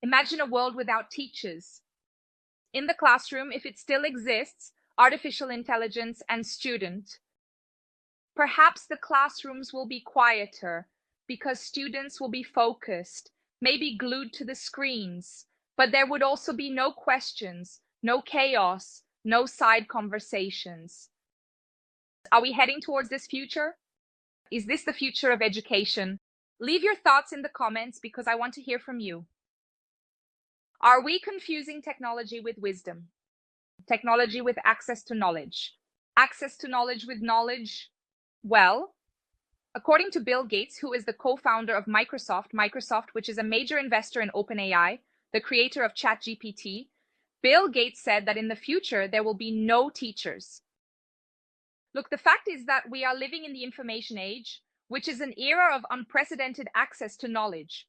Imagine a world without teachers. In the classroom, if it still exists, artificial intelligence and student. Perhaps the classrooms will be quieter because students will be focused, maybe glued to the screens, but there would also be no questions, no chaos, no side conversations. Are we heading towards this future? Is this the future of education? Leave your thoughts in the comments because I want to hear from you. Are we confusing technology with wisdom? Technology with access to knowledge? Access to knowledge with knowledge? Well, according to Bill Gates, who is the co-founder of Microsoft, which is a major investor in OpenAI, the creator of ChatGPT, Bill Gates said that in the future, there will be no teachers. Look, the fact is that we are living in the information age, which is an era of unprecedented access to knowledge.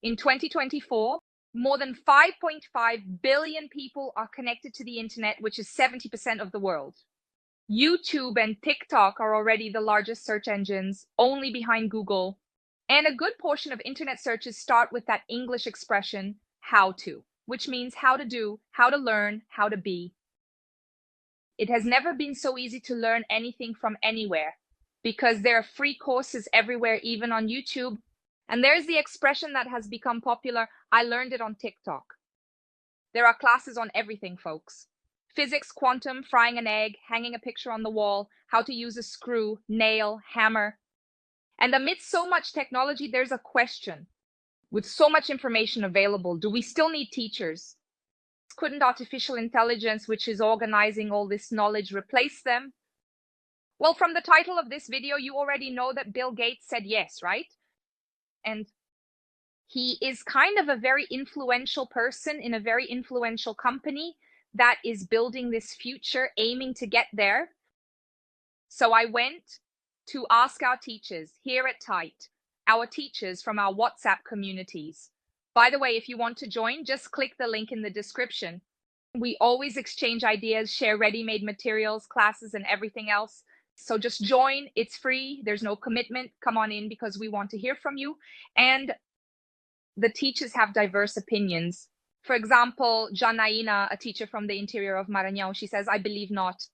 In 2024, more than 5.5 billion people are connected to the internet, which is 70% of the world. YouTube and TikTok are already the largest search engines, only behind Google. And a good portion of internet searches start with that English expression, how to, which means how to do, how to learn, how to be. It has never been so easy to learn anything from anywhere because there are free courses everywhere, even on YouTube. And there's the expression that has become popular, I learned it on TikTok. There are classes on everything, folks. Physics, quantum, frying an egg, hanging a picture on the wall, how to use a screw, nail, hammer. And amidst so much technology, there's a question. With so much information available, do we still need teachers? Couldn't artificial intelligence, which is organizing all this knowledge, replace them? Well, from the title of this video, you already know that Bill Gates said yes, right? And he is kind of a very influential person in a very influential company that is building this future, aiming to get there. So I went to ask our teachers here at TITE, our teachers from our WhatsApp communities. By the way, if you want to join, just click the link in the description. We always exchange ideas, share ready-made materials, classes, and everything else. So just join. It's free. There's no commitment. Come on in because we want to hear from you. And the teachers have diverse opinions. For example, Janaína, a teacher from the interior of Maranhão, she says, I believe not.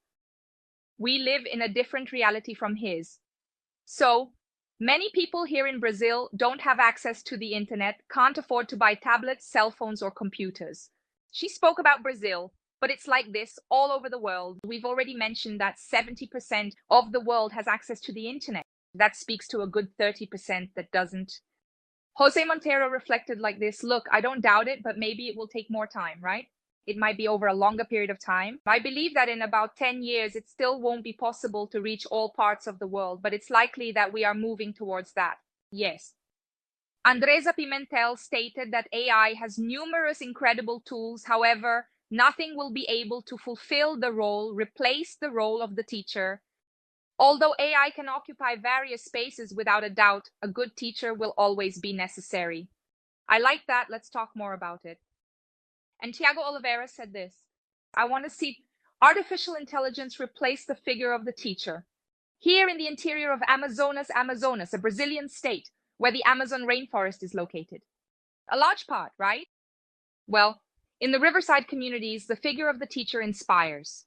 We live in a different reality from his. So many people here in Brazil don't have access to the internet, can't afford to buy tablets, cell phones, or computers. She spoke about Brazil, but it's like this all over the world. We've already mentioned that 70% of the world has access to the internet. That speaks to a good 30% that doesn't. Jose Montero reflected like this, look, I don't doubt it, but maybe it will take more time, right? It might be over a longer period of time. I believe that in about 10 years, it still won't be possible to reach all parts of the world, but it's likely that we are moving towards that. Yes. Andresa Pimentel stated that AI has numerous incredible tools. However, nothing will be able to fulfill the role, replace the role of the teacher. Although AI can occupy various spaces, without a doubt, a good teacher will always be necessary. I like that. Let's talk more about it. And Tiago Oliveira said this, I want to see artificial intelligence replace the figure of the teacher. Here in the interior of Amazonas, a Brazilian state where the Amazon rainforest is located. A large part, right? Well, in the riverside communities, the figure of the teacher inspires.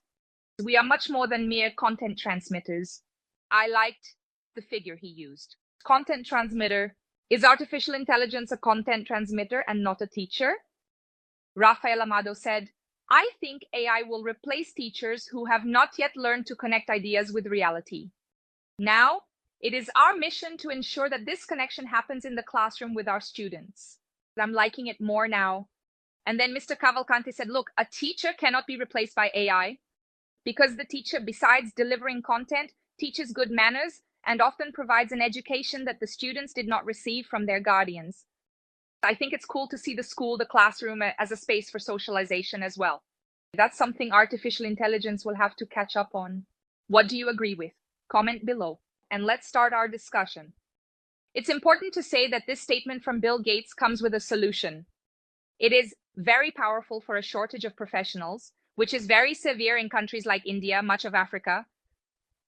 We are much more than mere content transmitters. I liked the figure he used. Content transmitter. Is artificial intelligence a content transmitter and not a teacher? Rafael Amado said, I think AI will replace teachers who have not yet learned to connect ideas with reality. Now, it is our mission to ensure that this connection happens in the classroom with our students. I'm liking it more now. And then Mr. Cavalcante said, look, a teacher cannot be replaced by AI because the teacher, besides delivering content, teaches good manners and often provides an education that the students did not receive from their guardians. I think it's cool to see the school, the classroom as a space for socialization as well. That's something artificial intelligence will have to catch up on. What do you agree with? Comment below and let's start our discussion. It's important to say that this statement from Bill Gates comes with a solution. It is very powerful for a shortage of professionals, which is very severe in countries like India, much of Africa,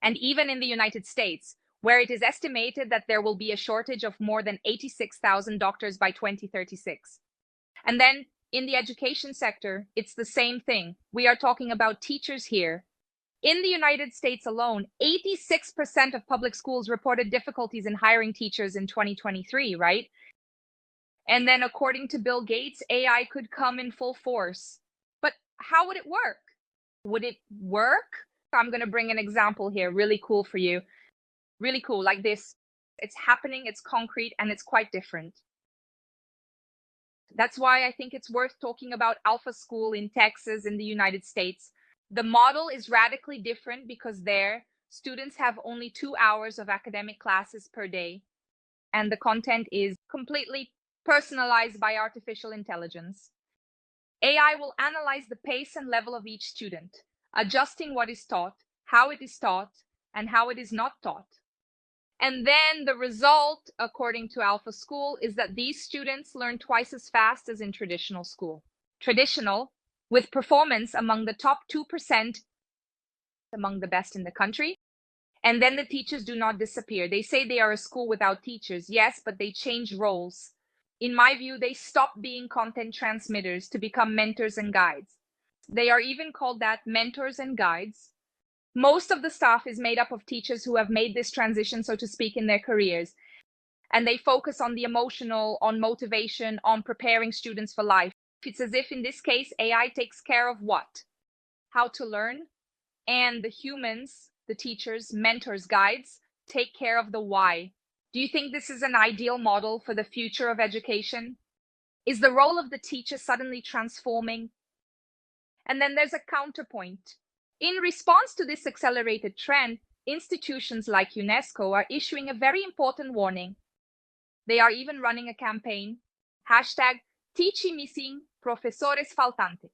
and even in the United States, where it is estimated that there will be a shortage of more than 86,000 doctors by 2036. And then in the education sector, it's the same thing. We are talking about teachers here. In the United States alone, 86% of public schools reported difficulties in hiring teachers in 2023, right? And then according to Bill Gates, AI could come in full force. But how would it work? Would it work? I'm going to bring an example here, really cool for you. Really cool, like this. It's happening, it's concrete, and it's quite different. That's why I think it's worth talking about Alpha School in Texas in the United States. The model is radically different because there, students have only 2 hours of academic classes per day, and the content is completely personalized by artificial intelligence. AI will analyze the pace and level of each student, adjusting what is taught, how it is taught, and how it is not taught. And then the result, according to Alpha School, is that these students learn twice as fast as in traditional school. Traditional, with performance among the top 2%, among the best in the country. And then the teachers do not disappear. They say they are a school without teachers. Yes, but they change roles. In my view, they stop being content transmitters to become mentors and guides. They are even called that, mentors and guides. Most of the staff is made up of teachers who have made this transition, so to speak, in their careers. And they focus on the emotional, on motivation, on preparing students for life. It's as if in this case, AI takes care of what? How to learn. And the humans, the teachers, mentors, guides, take care of the why. Do you think this is an ideal model for the future of education? Is the role of the teacher suddenly transforming? And then there's a counterpoint. In response to this accelerated trend, institutions like UNESCO are issuing a very important warning. They are even running a campaign, #Teachy missing profesores faltantes.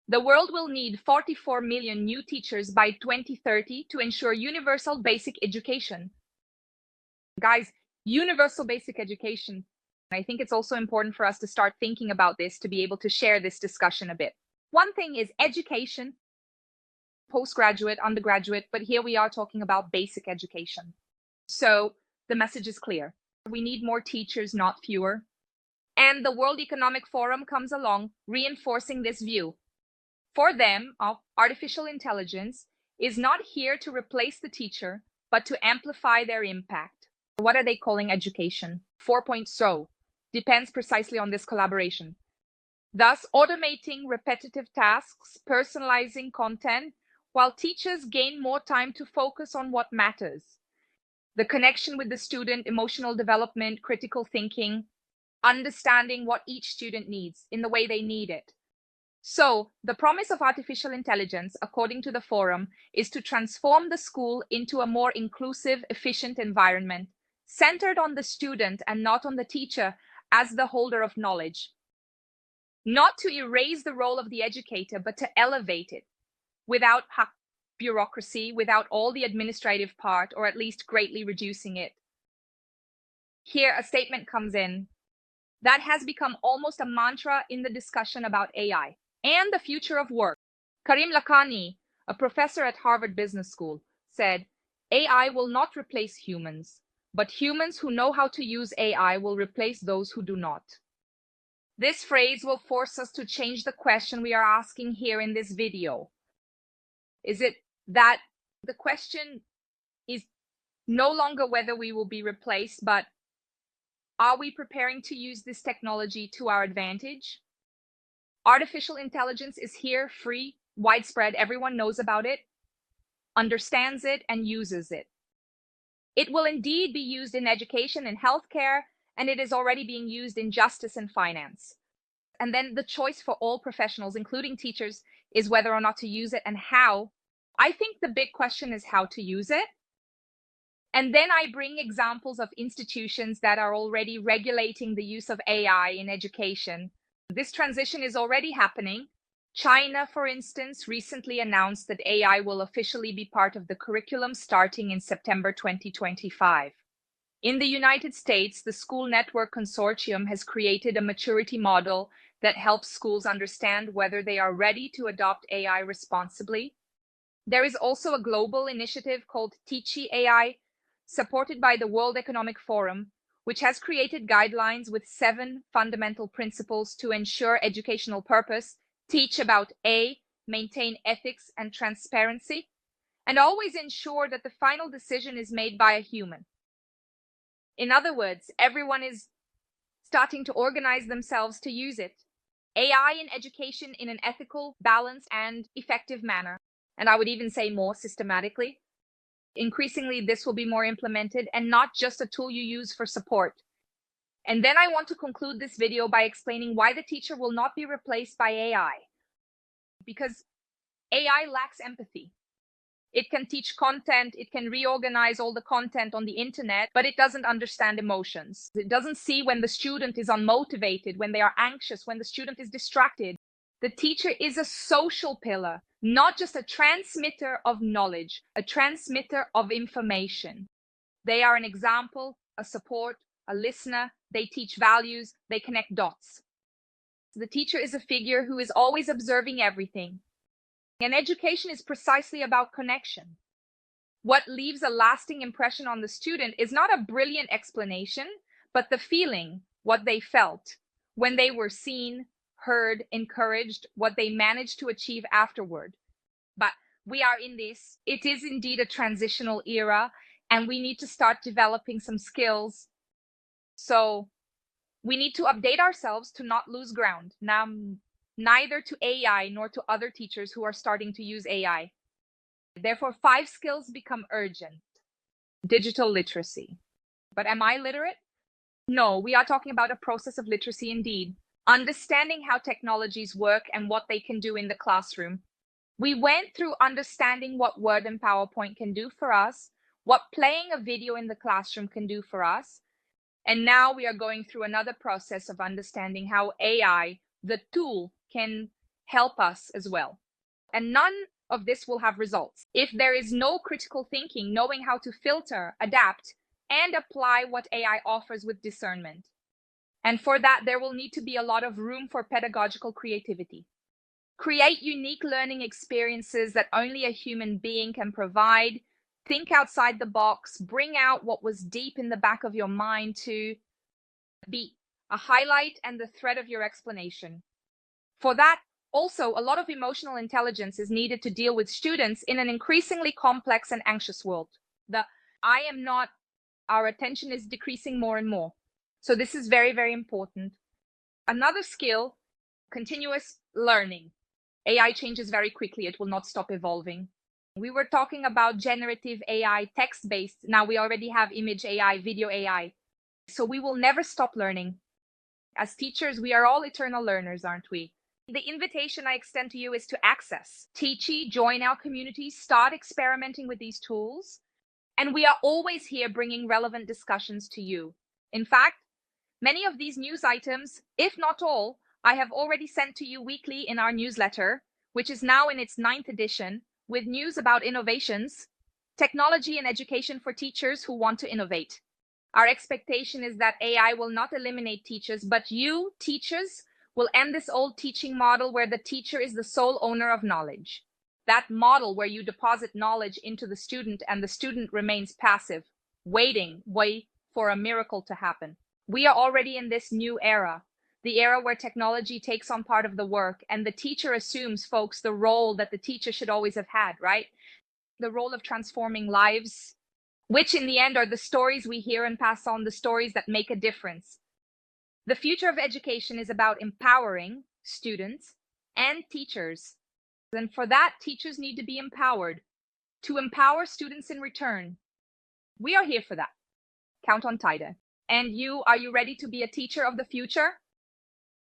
The world will need 44 million new teachers by 2030 to ensure universal basic education. Guys, universal basic education. I think it's also important for us to start thinking about this to be able to share this discussion a bit. One thing is education, postgraduate, undergraduate, but here we are talking about basic education. So the message is clear. We need more teachers, not fewer. And the World Economic Forum comes along reinforcing this view. For them, artificial intelligence is not here to replace the teacher, but to amplify their impact. What are they calling education? 4.0 depends precisely on this collaboration. Thus, automating repetitive tasks, personalizing content, while teachers gain more time to focus on what matters. The connection with the student, emotional development, critical thinking, understanding what each student needs in the way they need it. So, the promise of artificial intelligence, according to the forum, is to transform the school into a more inclusive, efficient environment, centered on the student and not on the teacher as the holder of knowledge. Not to erase the role of the educator, but to elevate it without bureaucracy, without all the administrative part, or at least greatly reducing it. Here, a statement comes in that has become almost a mantra in the discussion about AI and the future of work. Karim Lakhani, a professor at Harvard Business School, said, AI will not replace humans, but humans who know how to use AI will replace those who do not. This phrase will force us to change the question we are asking here in this video. Is it that the question is no longer whether we will be replaced, but are we preparing to use this technology to our advantage? Artificial intelligence is here, free, widespread, everyone knows about it, understands it, and uses it. It will indeed be used in education and healthcare, and it is already being used in justice and finance. And then the choice for all professionals, including teachers, is whether or not to use it and how. I think the big question is how to use it. And then I bring examples of institutions that are already regulating the use of AI in education. This transition is already happening. China, for instance, recently announced that AI will officially be part of the curriculum starting in September 2025. In the United States, the School Network Consortium has created a maturity model that helps schools understand whether they are ready to adopt AI responsibly. There is also a global initiative called Teachy AI, supported by the World Economic Forum, which has created guidelines with 7 fundamental principles to ensure educational purpose, teach about A, maintain ethics and transparency, and always ensure that the final decision is made by a human. In other words, everyone is starting to organize themselves to use it. AI in education in an ethical, balanced, and effective manner. And I would even say more systematically. Increasingly, this will be more implemented and not just a tool you use for support. And then I want to conclude this video by explaining why the teacher will not be replaced by AI. Because AI lacks empathy. It can teach content, it can reorganize all the content on the internet, but it doesn't understand emotions. It doesn't see when the student is unmotivated, when they are anxious, when the student is distracted. The teacher is a social pillar, not just a transmitter of knowledge, a transmitter of information. They are an example, a support, a listener. They teach values, they connect dots. The teacher is a figure who is always observing everything. And education is precisely about connection. What leaves a lasting impression on the student is not a brilliant explanation, but the feeling, what they felt when they were seen, heard, encouraged, what they managed to achieve afterward. But we are in this. It is indeed a transitional era, and we need to start developing some skills. So we need to update ourselves to not lose ground. Now, neither to AI nor to other teachers who are starting to use AI. Therefore, 5 skills become urgent. Digital literacy. But am I literate? No, we are talking about a process of literacy indeed. Understanding how technologies work and what they can do in the classroom. We went through understanding what Word and PowerPoint can do for us, what playing a video in the classroom can do for us, and now we are going through another process of understanding how AI, the tool, can help us as well. And none of this will have results if there is no critical thinking, knowing how to filter, adapt, and apply what AI offers with discernment. And for that, there will need to be a lot of room for pedagogical creativity. Create unique learning experiences that only a human being can provide. Think outside the box, bring out what was deep in the back of your mind to be a highlight and the thread of your explanation. For that, also, a lot of emotional intelligence is needed to deal with students in an increasingly complex and anxious world. The I am not, our attention is decreasing more and more. So this is very, very important. Another skill, continuous learning. AI changes very quickly. It will not stop evolving. We were talking about generative AI, text-based. Now we already have image AI, video AI. So we will never stop learning. As teachers, we are all eternal learners, aren't we? The invitation I extend to you is to access Teachy, join our community, start experimenting with these tools. And we are always here bringing relevant discussions to you. In fact, many of these news items, if not all, I have already sent to you weekly in our newsletter, which is now in its 9th edition, with news about innovations, technology and education for teachers who want to innovate. Our expectation is that AI will not eliminate teachers, but you, teachers, will end this old teaching model where the teacher is the sole owner of knowledge. That model where you deposit knowledge into the student and the student remains passive, waiting for a miracle to happen. We are already in this new era, the era where technology takes on part of the work and the teacher assumes, folks, the role that the teacher should always have had, right? The role of transforming lives, which in the end are the stories we hear and pass on, the stories that make a difference. The future of education is about empowering students and teachers. And for that, teachers need to be empowered to empower students in return. We are here for that. Count on Tida. And you, are you ready to be a teacher of the future?